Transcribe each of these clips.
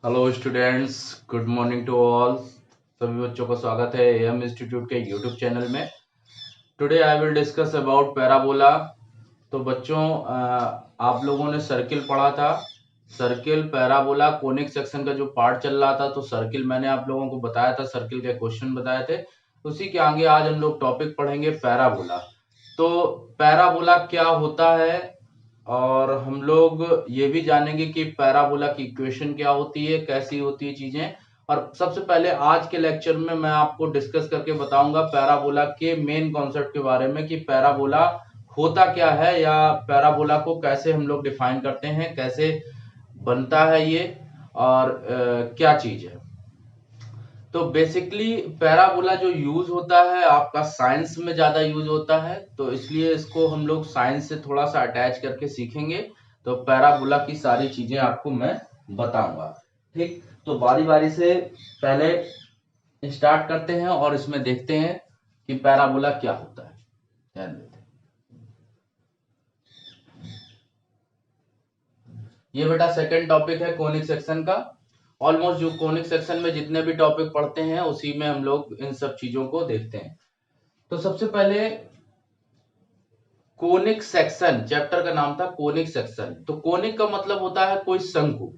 Hello students, good morning to all. सभी बच्चों का स्वागत है एएम इंस्टीट्यूट के यूट्यूब चैनल में। Today I will discuss about parabola. तो बच्चों, आप लोगों ने सर्किल पढ़ा था। सर्किल, पैराबोला, कोनिक सेक्शन का जो पार्ट चल रहा था, तो सर्किल मैंने आप लोगों को बताया था, सर्किल के क्वेश्चन बताए थे। उसी के आगे आज हम लोग टॉपिक पढ़ेंगे पैराबोला। तो पैराबोला क्या होता है, और हम लोग ये भी जानेंगे कि पैराबोला की इक्वेशन क्या होती है, कैसी होती है चीजें। और सबसे पहले आज के लेक्चर में मैं आपको डिस्कस करके बताऊंगा पैराबोला के मेन कॉन्सेप्ट के बारे में कि पैराबोला होता क्या है, या पैराबोला को कैसे हम लोग डिफाइन करते हैं, कैसे बनता है ये, और क्या चीज है। तो बेसिकली पैराबोला जो यूज होता है आपका साइंस में ज्यादा यूज होता है, तो इसलिए इसको हम लोग साइंस से थोड़ा सा अटैच करके सीखेंगे। तो पैराबोला की सारी चीजें आपको मैं बताऊंगा। ठीक, तो बारी बारी से पहले स्टार्ट करते हैं और इसमें देखते हैं कि पैराबोला क्या होता है। ध्यान देते हैं। ये बेटा सेकंड टॉपिक है कोनिक सेक्शन का। ऑलमोस्ट जो कोनिक सेक्शन में जितने भी टॉपिक पढ़ते हैं उसी में हम लोग इन सब चीजों को देखते हैं। तो सबसे पहले कोनिक सेक्शन, चैप्टर का नाम था कोनिक सेक्शन। तो कोनिक का मतलब होता है कोई शंकु,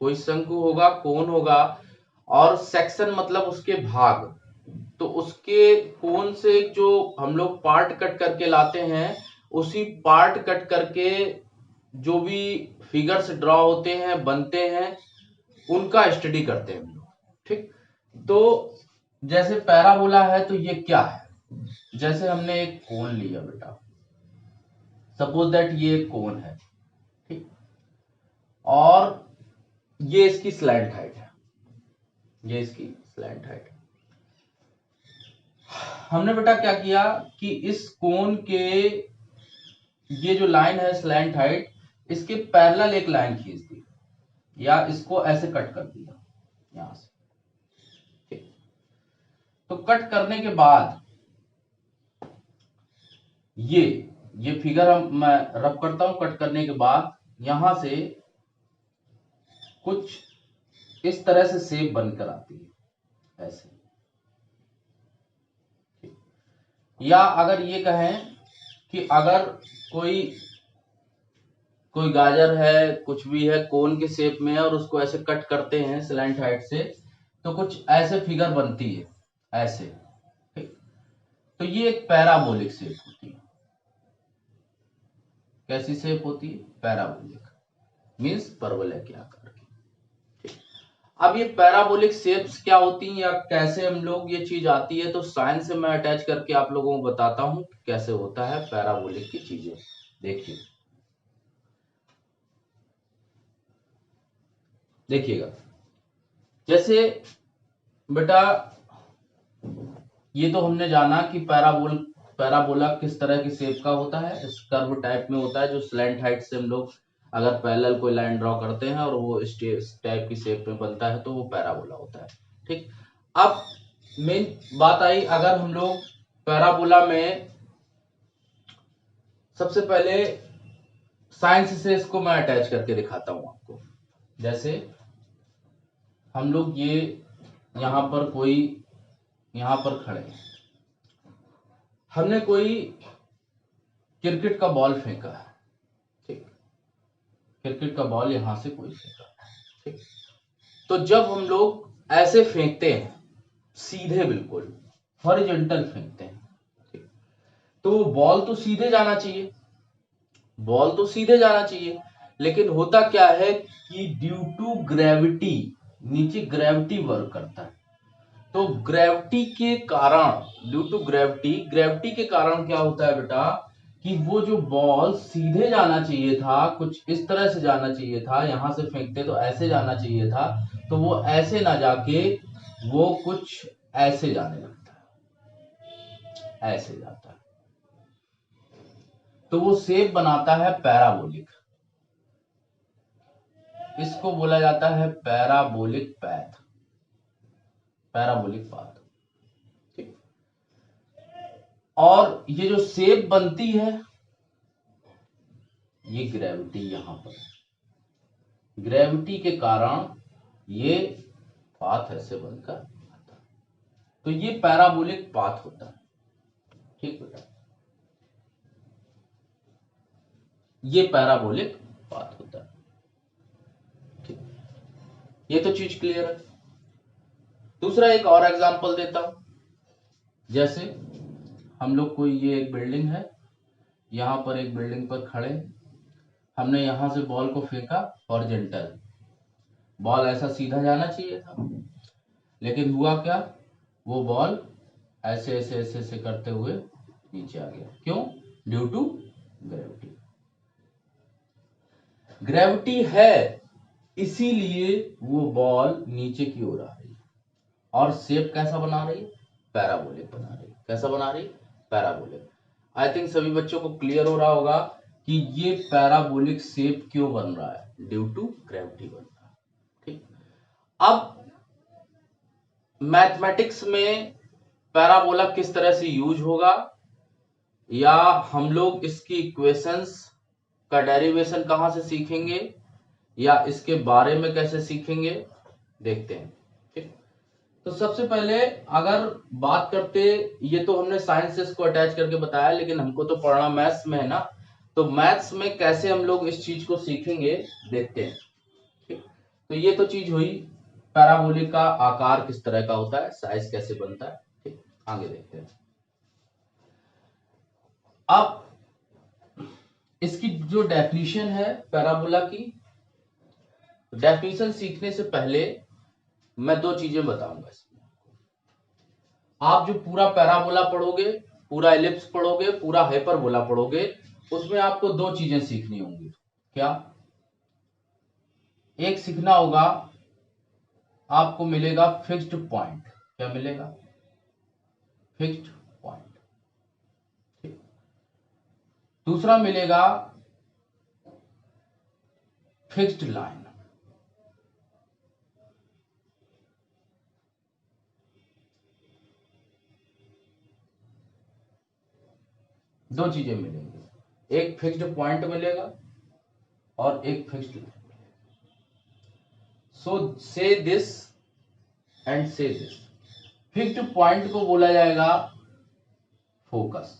कोई शंकु होगा, कोन होगा। और सेक्शन मतलब उसके भाग। तो उसके कोन से जो हम लोग पार्ट कट करके लाते हैं, उसी पार्ट कट करके जो भी फिगर्स ड्रॉ होते हैं, बनते हैं, उनका स्टडी करते हैं हम लोग। ठीक, तो जैसे पैराबोला है तो ये क्या है। जैसे हमने एक कोन लिया बेटा, सपोज दैट ये एक कोन है। ठीक, और ये इसकी स्लैंट हाइट है, ये इसकी स्लैंट हाइट है। हमने बेटा क्या किया कि इस कोन के ये जो लाइन है स्लैंट हाइट, इसके पैरेलल एक लाइन खींच दी, या इसको ऐसे कट कर दिया यहां से। ठीक, तो कट करने के बाद ये फिगर मैं रब करता हूं। कट करने के बाद यहां से कुछ इस तरह से शेप बनकर आती है, ऐसे। या अगर ये कहें कि अगर कोई कोई गाजर है, कुछ भी है, कोन के शेप में है, और उसको ऐसे कट करते हैं स्लैंट हाइट से, तो कुछ ऐसे फिगर बनती है, ऐसे। ठीक, तो ये एक पैराबोलिक शेप होती है। कैसी शेप होती है? पैराबोलिक, मीन्स परवलय के आकार की। ठीक, अब ये पैराबोलिक शेप्स क्या होती हैं या कैसे हम लोग ये चीज आती है, तो साइंस से मैं अटैच करके आप लोगों को बताता हूं कैसे होता है पैराबोलिक की चीजें। देखिए, देखिएगा। जैसे बेटा, ये तो हमने जाना कि पैराबोला किस तरह की शेप का होता है। इस कर्व टाइप में होता है, जो स्लैंट हाइट से हम लोग अगर पैरेलल कोई लाइन ड्रॉ करते हैं और वो इस टाइप की शेप में बनता है, तो वो पैराबोला होता है। ठीक, अब मेन बात आई, अगर हम लोग पैराबोला में सबसे पहले साइंस से इसको मैं अटैच करके दिखाता हूं आपको। जैसे हम लोग ये यहां पर कोई, यहां पर खड़े हैं, हमने कोई क्रिकेट का बॉल फेंका है। ठीक, क्रिकेट का बॉल यहां से कोई फेंका है। ठीक, तो जब हम लोग ऐसे फेंकते हैं, सीधे बिल्कुल हॉरिजॉन्टल फेंकते हैं, ठीक, तो वो बॉल तो सीधे जाना चाहिए, बॉल तो सीधे जाना चाहिए। लेकिन होता क्या है कि ड्यू टू ग्रेविटी, नीचे ग्रेविटी वर्क करता है। तो ग्रेविटी के कारण, ड्यू टू ग्रेविटी, ग्रेविटी के कारण क्या होता है बेटा कि वो जो बॉल सीधे जाना चाहिए था, कुछ इस तरह से जाना चाहिए था, यहां से फेंकते तो ऐसे जाना चाहिए था, तो वो ऐसे ना जाके वो कुछ ऐसे जाने लगता है, ऐसे जाता है। तो वो शेप बनाता है पैराबोलिक। इसको बोला जाता है पैराबोलिक पैथ, पैराबोलिक पाथ। ठीक, और ये जो शेप बनती है, ये ग्रेविटी, यहां पर ग्रेविटी के कारण ये पाथ ऐसे बनकर आता है, तो ये पैराबोलिक पाथ होता है। ठीक बेटा, ये पैराबोलिक पाथ होता है। ठीक, ये तो चीज क्लियर है। दूसरा एक और एग्जांपल देता हूं। जैसे हम लोग कोई, ये एक बिल्डिंग है, यहां पर एक बिल्डिंग पर खड़े, हमने यहां से बॉल को फेंका हॉरिजॉन्टल, बॉल ऐसा सीधा जाना चाहिए था, लेकिन हुआ क्या, वो बॉल ऐसे ऐसे ऐसे ऐसे करते हुए नीचे आ गया। क्यों? Due to gravity. ग्रेविटी है, इसीलिए वो बॉल नीचे की ओर आ रही है, और शेप कैसा बना रही है? पैराबोलिक बना रही है। कैसा बना रही है? पैराबोलिक। आई थिंक सभी बच्चों को क्लियर हो रहा होगा कि ये पैराबोलिक शेप क्यों बन रहा है, ड्यू टू ग्रेविटी बन रहा है। ठीक, अब मैथमेटिक्स में पैराबोला किस तरह से यूज होगा, या हम लोग इसकी इक्वेशंस का डेरिवेशन कहां से सीखेंगे, या इसके बारे में कैसे सीखेंगे, देखते हैं। ठीक, तो सबसे पहले अगर बात करते, ये तो हमने साइंस से इसको अटैच करके बताया, लेकिन हमको तो पढ़ना मैथ्स में है ना, तो मैथ्स में कैसे हम लोग इस चीज को सीखेंगे देखते हैं। ठीक, तो ये तो चीज हुई, पैराबोलिक का आकार किस तरह का होता है, साइज कैसे बनता है। ठीक, आगे देखते हैं। अब इसकी जो डेफिनेशन है पैराबोला की, डेफिनेशन सीखने से पहले मैं दो चीजें बताऊंगा इसमें। आप जो पूरा पैराबोला पढ़ोगे, पूरा एलिप्स पढ़ोगे, पूरा हाइपरबोला पढ़ोगे, उसमें आपको दो चीजें सीखनी होंगी। क्या? एक सीखना होगा, आपको मिलेगा फिक्स्ड पॉइंट। क्या मिलेगा? Fixed point. ठीक, दूसरा मिलेगा फिक्स्ड लाइन। दो चीजें मिलेंगी, एक फिक्स्ड पॉइंट मिलेगा और एक fixed line. So say this end say this. Fixed point को बोला जाएगा फोकस।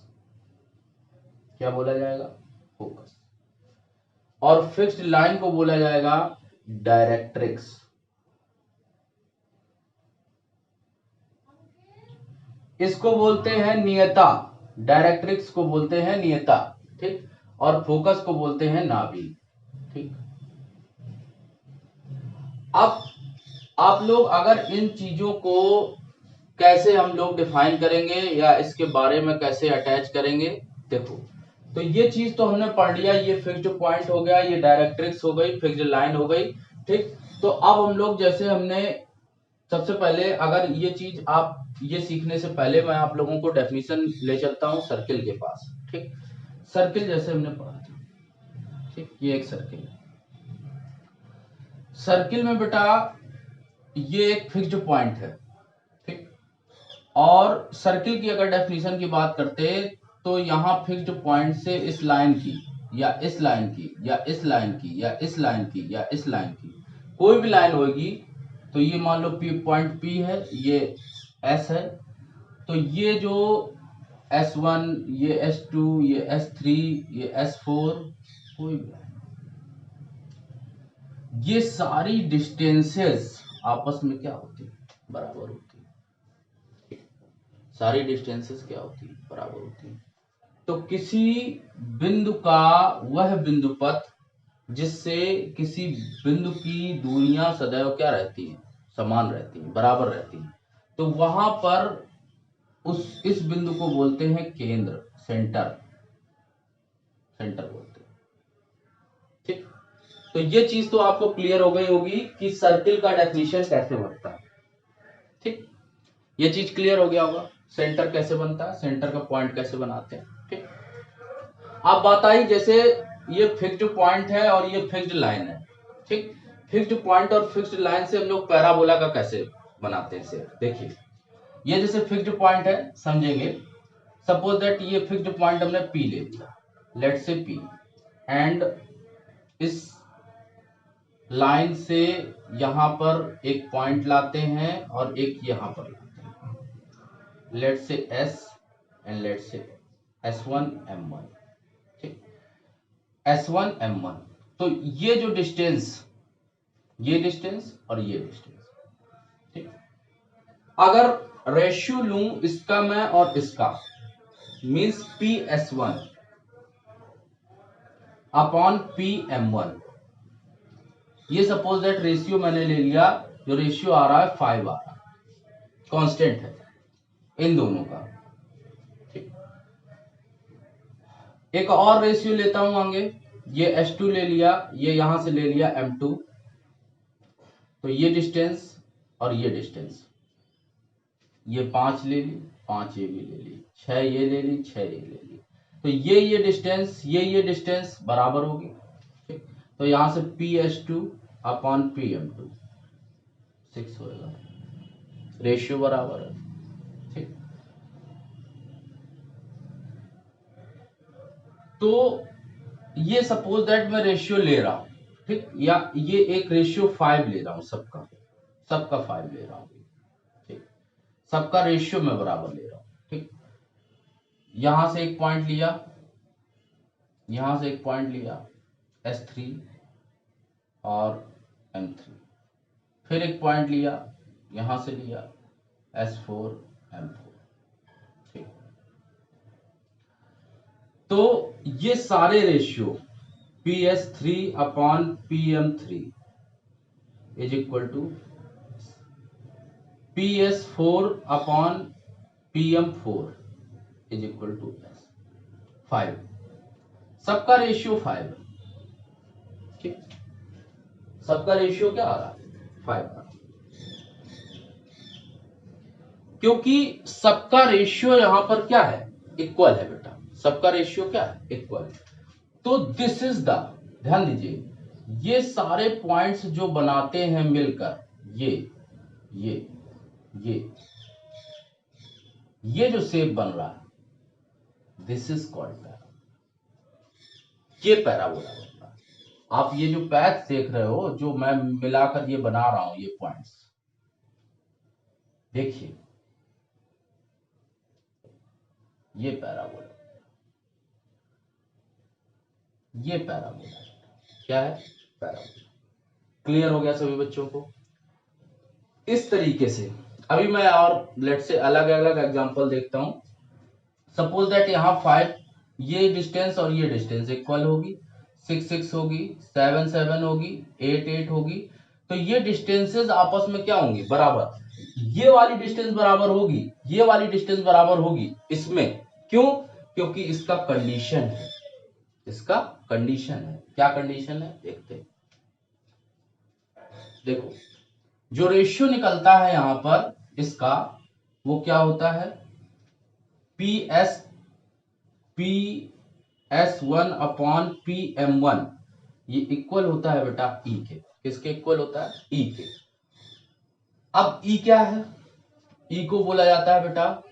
क्या बोला जाएगा? फोकस। और फिक्स्ड लाइन को बोला जाएगा डायरेक्ट्रिक्स। इसको बोलते हैं नियता, डायरेक्ट्रिक्स को बोलते हैं नियता। ठीक, और फोकस को बोलते हैं नाभि। ठीक, अब आप लोग अगर इन चीजों को कैसे हम लोग डिफाइन करेंगे, या इसके बारे में कैसे अटैच करेंगे, देखो, तो ये चीज तो हमने पढ़ लिया, ये फिक्स्ड पॉइंट हो गया, ये डायरेक्ट्रिक्स हो गई, फिक्स्ड लाइन हो गई। ठीक, तो अब हम लोग, जैसे हमने सबसे पहले, अगर ये चीज आप ये सीखने से पहले मैं आप लोगों को डेफिनेशन ले चलता हूं सर्किल के पास। ठीक, सर्किल जैसे हमने पढ़ा था। ठीक, ये एक सर्किल है। सर्किल में बेटा ये एक फिक्स्ड पॉइंट है। ठीक, और सर्किल की अगर डेफिनेशन की बात करते, तो यहां फिक्स्ड पॉइंट से इस लाइन की, या इस लाइन की, या इस लाइन की, या इस लाइन की, या इस लाइन की, कोई भी लाइन होगी, तो ये मान लो पी, पॉइंट पी है, ये एस है, तो ये जो S1, ये S2, ये S3, ये S4, कोई भी, ये सारी डिस्टेंसेस आपस में क्या होती है? बराबर होती है। सारी डिस्टेंसेस क्या होती है? बराबर होती है। तो किसी बिंदु का वह बिंदु पथ जिससे किसी बिंदु की दूरियां सदैव क्या रहती हैं? समान रहती हैं, बराबर रहती हैं, तो वहां पर इस बिंदु को बोलते हैं केंद्र, सेंटर। सेंटर बोलते हैं। ठीक, तो ये चीज तो आपको क्लियर हो गई होगी कि सर्किल का डेफिनेशन कैसे बनता है। ठीक, ये चीज क्लियर हो गया होगा, सेंटर कैसे बनता है, सेंटर का पॉइंट कैसे बनाते हैं। ठीक, अब बात आई, जैसे ये फिक्स्ड पॉइंट है और ये फिक्स्ड लाइन है। ठीक, फिक्स्ड पॉइंट और फिक्स्ड लाइन से हम लोग पैराबोला का कैसे बनाते हैं, शेप देखिए। ये जैसे फिक्स्ड पॉइंट है, समझेंगे, सपोज दैट ये फिक्स्ड पॉइंट हमने पी ले लिया, लेट से पी, एंड इस लाइन से यहां पर एक पॉइंट लाते हैं और एक यहां पर लाते हैं, लेट से S एंड लेट से S1 M1, ठीक, S1 M1। तो ये जो डिस्टेंस, ये डिस्टेंस और ये डिस्टेंस, ठीक, अगर रेशियो लूं इसका मैं और इसका, मीन्स PS1 अपॉन PM1, ये सपोज दैट रेशियो मैंने ले लिया, जो रेशियो आ रहा है 5 आ रहा है, कांस्टेंट है इन दोनों का, ठीक। एक और रेशियो लेता हूं आगे, ये S2 ले लिया, ये यहां से ले लिया M2, तो ये डिस्टेंस और ये डिस्टेंस, ये 5 ले ली, 5 ये भी ले ली, 6 ये ले ली, 6 ये ले ली, तो ये डिस्टेंस, ये डिस्टेंस बराबर होगी, ठीक। तो यहां से PS2 अपॉन PM2 6 होगा, रेशियो बराबर है, ठीक। तो ये सपोज दैट मैं रेशियो ले रहा हूं, ठीक, या ये एक रेशियो 5 ले रहा हूं, सबका 5 ले रहा हूं, ठीक, सबका रेशियो मैं बराबर ले रहा हूं, ठीक। यहां से एक पॉइंट लिया, यहां से एक पॉइंट लिया S3 और M3, फिर एक पॉइंट लिया, यहां से लिया S4 M4, ठीक। तो ये सारे ratio PS3 upon PM3 is equal to PS4 upon PM4 is equal to 5, सबका रेशियो 5 है, ठीक, सबका रेशियो क्या आ रहा है 5 आ रहा है, क्योंकि सबका रेशियो यहां पर क्या है, इक्वल है बेटा, सबका रेशियो क्या है, इक्वल। तो दिस इज द, ध्यान दीजिए, ये सारे पॉइंट्स जो बनाते हैं मिलकर, ये ये जो शेप बन रहा है, दिस इज कॉल्ड पैरा, ये पैराबोला बन रहा है। आप ये जो पैथ देख रहे हो, जो मैं मिलाकर ये बना रहा हूं, ये पॉइंट्स देखिए, ये पैराबोला, ये पैराबोला क्या है, पैराबोला। क्लियर हो गया सभी बच्चों को? इस तरीके से अभी मैं और लेट से अलग अलग एग्जांपल देखता हूं। सपोज दैट यहाँ 5, ये डिस्टेंस और ये डिस्टेंस इक्वल होगी, 6 6 होगी, 7 7 होगी, 8 8 होगी, तो ये डिस्टेंसेस आपस में क्या होंगी, बराबर। ये वाली डिस्टेंस बराबर होगी, ये वाली डिस्टेंस बराबर होगी इसमें, क्यों, क्योंकि इसका कंडीशन है, इसका कंडीशन है, क्या कंडीशन है देखते हैं। देखो, जो रेशियो निकलता है यहां पर इसका, वो क्या होता है, PS1 अपॉन PM1, ये इक्वल होता है बेटा E के, किसके इक्वल होता है, E के। अब E क्या है, E को बोला जाता है बेटा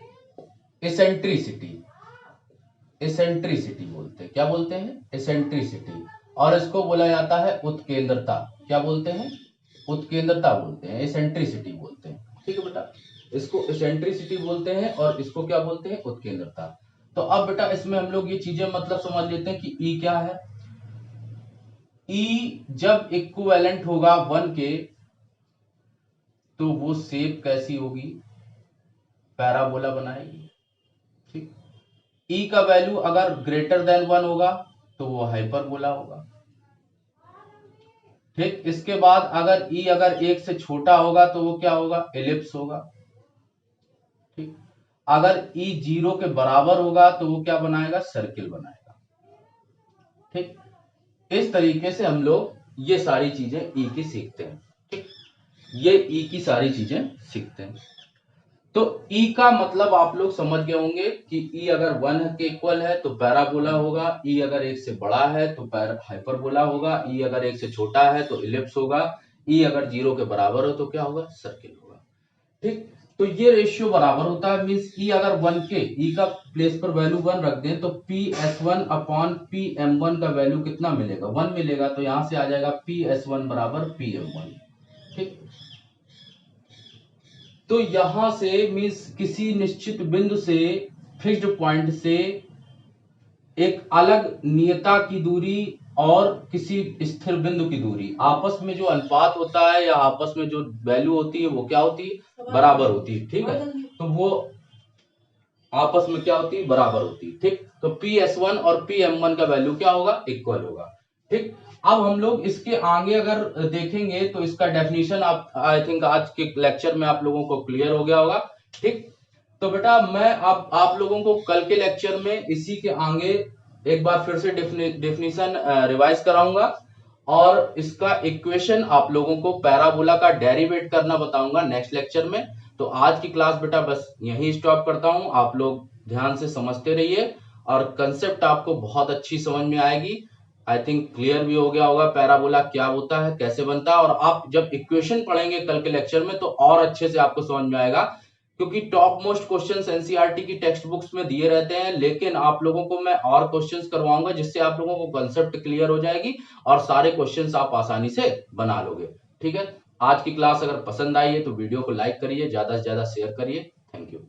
एसेंट्रिसिटी, एसेंट्रिसिटी बोलते हैं, क्या बोलते हैं, एसेंट्रिसिटी। और इसको बोला जाता है उत्केंद्रता, क्या बोलते हैं, उत्केंद्रता बोलते हैं, एसेंट्रिसिटी बोलते हैं, ठीक है बेटा, इसको एसेंट्रिसिटी बोलते हैं और इसको क्या बोलते हैं, उत्केंद्रता। तो अब बेटा इसमें हम लोग ये चीजें मतलब समझ लेते हैं कि E क्या है। E जब इक्विवेलेंट होगा 1 के, तो वो शेप कैसी होगी, पैराबोला बनाएगी, ठीक। E का वैल्यू अगर ग्रेटर देन 1 होगा तो वो हाइपरबोला होगा, ठीक। इसके बाद अगर E अगर 1 से छोटा होगा तो वो क्या होगा, एलिप्स होगा, ठीक। अगर E 0 के बराबर होगा तो वो क्या बनाएगा, सर्किल बनाएगा, ठीक। इस तरीके से हम लोग ये सारी चीजें E की सीखते हैं, ठीक, ये E की सारी चीजें सीखते हैं। तो E का मतलब आप लोग समझ गए होंगे कि E अगर 1 के इक्वल है तो पैराबोला होगा, E अगर 1 से बड़ा है तो हाइपरबोला होगा, E अगर 1 से छोटा है तो इलिप्स होगा, E अगर 0 के बराबर हो तो क्या होगा, सर्किल होगा। ठीक। तो ये रेशियो बराबर होता है, मीन्स ई अगर 1 के ई का प्लेस पर वैल्यू 1 रख दें तो P S one upon P M one का वैल्यू कितना मिलेगा, 1 मिलेगा। तो यहां से आ जाएगा पी एस वन बराबर पी एम वन। ठीक। तो यहां से मीन्स किसी निश्चित बिंदु से, फिक्स्ड पॉइंट से एक अलग नियता की दूरी और किसी स्थिर बिंदु की दूरी, आपस में जो अनुपात होता है या आपस में जो वैल्यू होती है वो क्या होती है, बराबर होती है। ठीक है, तो वो आपस में क्या होती है, बराबर होती है। ठीक। तो पी एस वन और पी एम वन का वैल्यू क्या होगा, इक्वल होगा। ठीक। अब हम लोग इसके आगे अगर देखेंगे तो इसका डेफिनेशन आप आई थिंक आज के लेक्चर में आप लोगों को क्लियर हो गया होगा। ठीक। तो बेटा मैं आप लोगों को कल के लेक्चर में इसी के आगे एक बार फिर से डेफिनेशन रिवाइज कराऊंगा और इसका इक्वेशन आप लोगों को पैराबोला का डेरिवेट करना बताऊंगा नेक्स्ट लेक्चर में। तो आज की क्लास बेटा बस यहीं स्टॉप करता हूं, आप लोग ध्यान से समझते रहिए और कंसेप्ट आपको बहुत अच्छी समझ में आएगी। आई थिंक क्लियर भी हो गया होगा पैराबोला क्या होता है, कैसे बनता है, और आप जब इक्वेशन पढ़ेंगे कल के लेक्चर में तो और अच्छे से आपको समझ में आएगा, क्योंकि टॉप मोस्ट क्वेश्चंस एनसीईआरटी की टेक्स्ट बुक्स में दिए रहते हैं, लेकिन आप लोगों को मैं और क्वेश्चंस करवाऊंगा जिससे आप लोगों को कंसेप्ट क्लियर हो जाएगी और सारे क्वेश्चंस आप आसानी से बना लोगे। ठीक है। आज की क्लास अगर पसंद आई है तो वीडियो को लाइक करिए, ज्यादा से ज्यादा शेयर करिए। Thank you.